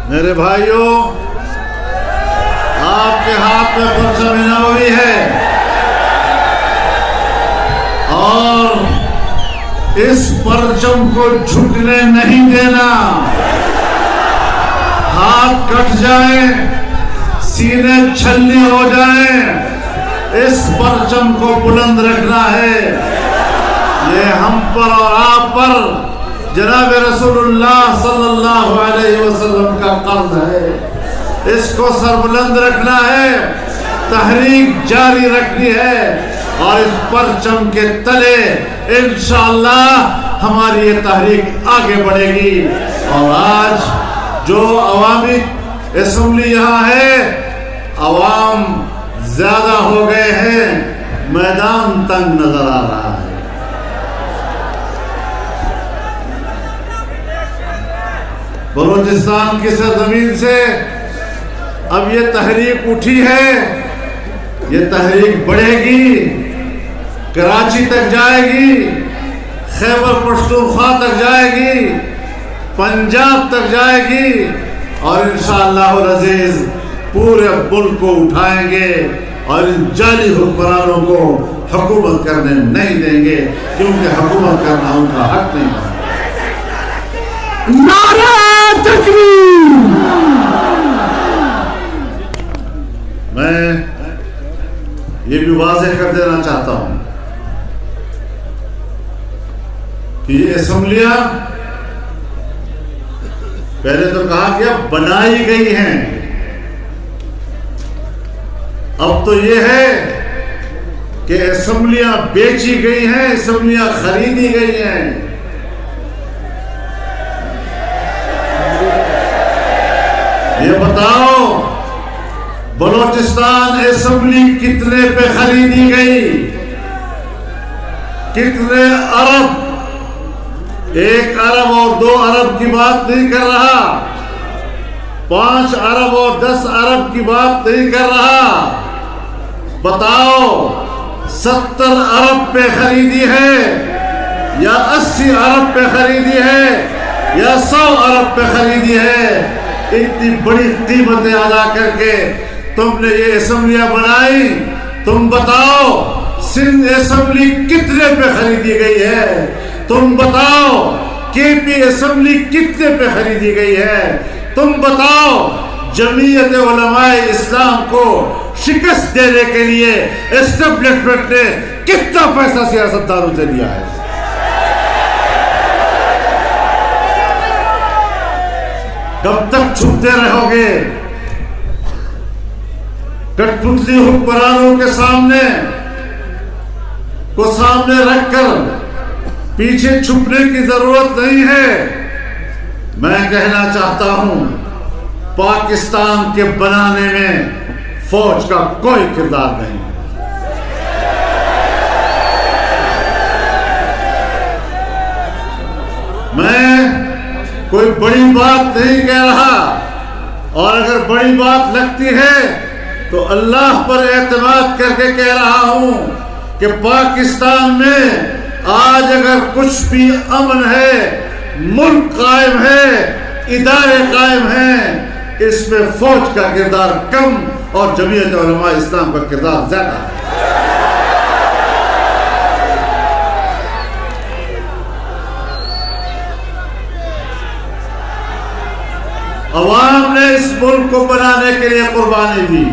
میرے بھائیوں، آپ کے ہاتھ میں پرچم نبوی ہے اور اس پرچم کو جھکنے نہیں دینا۔ ہاتھ کٹ جائیں، سینے چھلنی ہو جائیں، اس پرچم کو بلند رکھنا ہے۔ یہ ہم پر اور آپ پر جناب رسول اللہ صلی اللہ علیہ وسلم کا قرض ہے۔ اس کو سربلند رکھنا ہے، تحریک جاری رکھنی ہے اور اس پرچم کے تلے انشاءاللہ ہماری یہ تحریک آگے بڑھے گی۔ اور آج جو عوامی اسمبلی یہاں ہے، عوام زیادہ ہو گئے ہیں، میدان تنگ نظر آ رہا ہے۔ بلوچستان کی سرزمین سے اب یہ تحریک اٹھی ہے، یہ تحریک بڑھے گی، کراچی تک جائے گی، خیبر پختونخوا تک جائے گی، پنجاب تک جائے گی اور انشاءاللہ العزیز پورے ملک کو اٹھائیں گے اور ان جعلی حکمرانوں کو حکومت کرنے نہیں دیں گے، کیونکہ حکومت کرنا ان کا حق نہیں ہے۔ نعرہ تکبیر! میں یہ بھی واضح کر دینا چاہتا ہوں کہ یہ اسمبلیاں پہلے تو کہا گیا بنائی گئی ہیں، اب تو یہ ہے کہ اسمبلیاں بیچی گئی ہیں، اسمبلیاں خریدی گئی ہیں۔ یہ بتاؤ بلوچستان اسمبلی کتنے پہ خریدی گئی؟ کتنے ارب؟ 1 ارب اور 2 ارب کی بات نہیں کر رہا، 5 ارب اور 10 ارب کی بات نہیں کر رہا۔ بتاؤ 70 ارب پہ خریدی ہے یا 80 ارب پہ خریدی ہے یا 100 ارب پہ خریدی ہے؟ اتنی بڑی قیمتیں ادا کر کے تم نے یہ اسمبلیاں بنائی، تم بتاؤ سندھ اسمبلی کتنے پہ خریدی گئی ہے؟ تم بتاؤ کے پی اسمبلی کتنے پہ خریدی گئی ہے؟ تم بتاؤ جمعیت علماء اسلام کو شکست دینے کے لیے اسٹیبلشمنٹ نے کتنا پیسہ سیاستدانوں سے لیا ہے؟ کب تک چھپتے رہو گے؟ کٹ پتلی حکمرانوں کے سامنے کو سامنے رکھ کر پیچھے چھپنے کی ضرورت نہیں ہے۔ میں کہنا چاہتا ہوں پاکستان کے بنانے میں فوج کا کوئی کردار نہیں۔ میں کوئی بڑی بات نہیں کہہ رہا، اور اگر بڑی بات لگتی ہے تو اللہ پر اعتماد کر کے کہہ رہا ہوں کہ پاکستان میں آج اگر کچھ بھی امن ہے، ملک قائم ہے، ادارے قائم ہیں، اس میں فوج کا کردار کم اور جمعیت علماء اسلام کا کردار زیادہ ہے۔ عوام نے اس ملک کو بنانے کے لیے قربانی دی،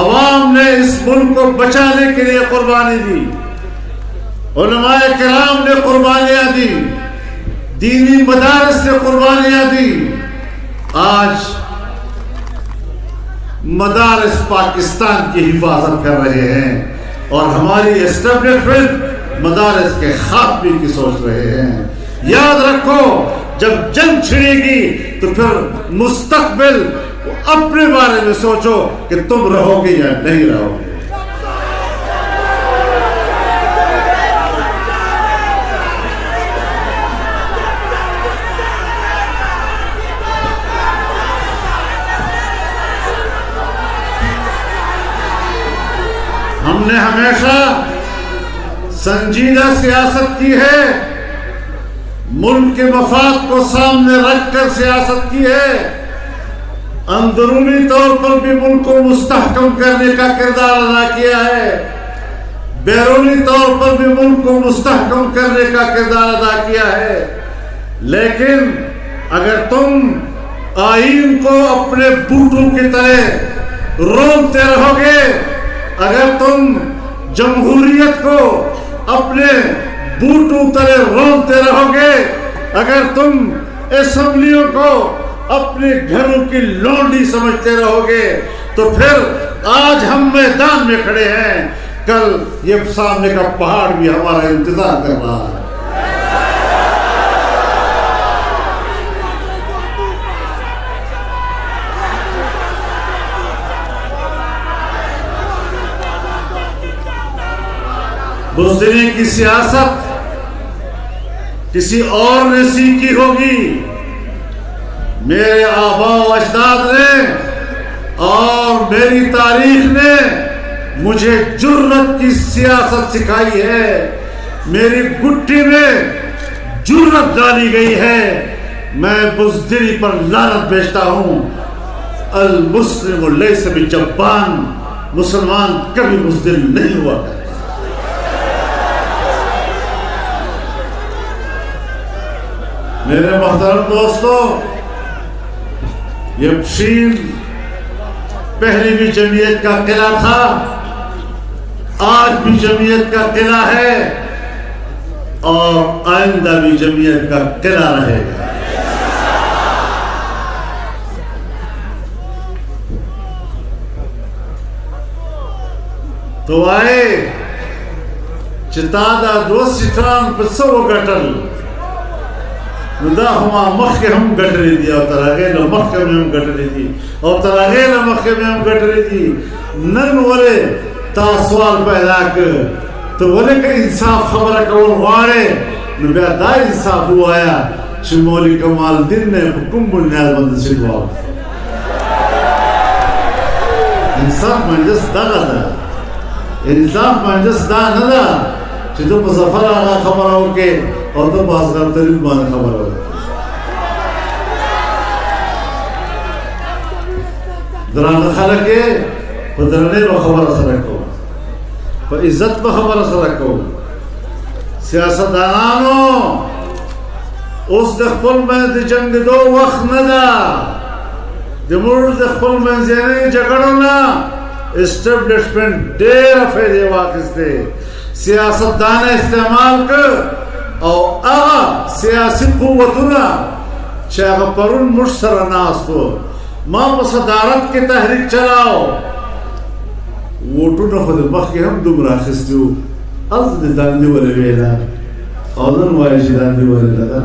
عوام نے اس ملک کو بچانے کے لیے قربانی دی، علماء کرام نے قربانیاں دی، دینی مدارس نے قربانیاں دی۔ آج مدارس پاکستان کی حفاظت کر رہے ہیں اور ہماری اسٹیبلشمنٹ مدارس کے خاتمے کی سوچ رہے ہیں۔ یاد رکھو جب جنگ چھڑے گی تو پھر مستقبل اپنے بارے میں سوچو کہ تم رہو گے یا نہیں رہو گے۔ ہم نے ہمیشہ سنجیدہ سیاست کی ہے، ملک کے مفاد کو سامنے رکھ کر سیاست کی ہے، اندرونی طور پر بھی ملک کو مستحکم کرنے کا کردار ادا کیا ہے، بیرونی طور پر بھی ملک کو مستحکم کرنے کا کردار ادا کیا ہے۔ لیکن اگر تم آئین کو اپنے بوٹوں کی طرح رونتے رہو گے، اگر تم جمہوریت کو اپنے بوٹوں طرح رونتے رہو گے، اگر تم اسمبلیوں کو اپنے گھروں کی لونڈی سمجھتے رہو گے، تو پھر آج ہم میدان میں کھڑے ہیں، کل یہ سامنے کا پہاڑ بھی ہمارا انتظار کر رہا ہے۔ بزدلی کی سیاست کسی اور نے سیکھی ہوگی، میرے آباء و اجداد نے اور میری تاریخ نے مجھے جرأت کی سیاست سکھائی ہے، میری گٹھی میں جرأت ڈالی گئی ہے۔ میں بزدلی پر لعنت بھیجتا ہوں۔ المسلم لیس بجبان، مسلمان کبھی بزدل نہیں ہوا کرے۔ میرے محترم دوستو، یہ پشین پہلی بھی جمعیت کا قلعہ تھا، آج بھی جمعیت کا قلعہ ہے اور آئندہ بھی جمعیت کا قلعہ رہے گا۔ تو آئے چتادا دو سٹران پسو گٹل ندا ہما مخ ہم گٹ رہی تھی اور تراغیل مخ میں ہم گٹ رہی تھی اور تراغیل مخ میں ہم گٹ رہی تھی۔ نن والے تا سوال پیدا کر تو والے کا انصاف خبر کول غاڑے نبیا دا انصاف ہوا آیا شمولی کمال دن نے حکم بنیاد بند سے دعا۔ انصاف منجس دا دا انصاف منجس دا ندا چھ تو مظفر آگا خبر ہو کے اور تو بازگار ترین بانے خبر ہو دران خلقے پدرنے با خبر خلقو پا عزت با خبر خلقو سیاست آنانو اس دخپل میں دی جنگ دو وقت ندا دی مرد دخپل میں زینے جگڑو نا اسٹیبلشمنٹ دیر فیدے واقعستے سیاست دانے استعمال کر اور آغا سیاسی قوتنا چاہا پرون مشتر ناس کو ماں صدارت کی تحریک چلاؤ ووٹو نہ خود مخی ہم دم راخستیو از دی داندی والے ویلا آدن وائشی داندی والے لگا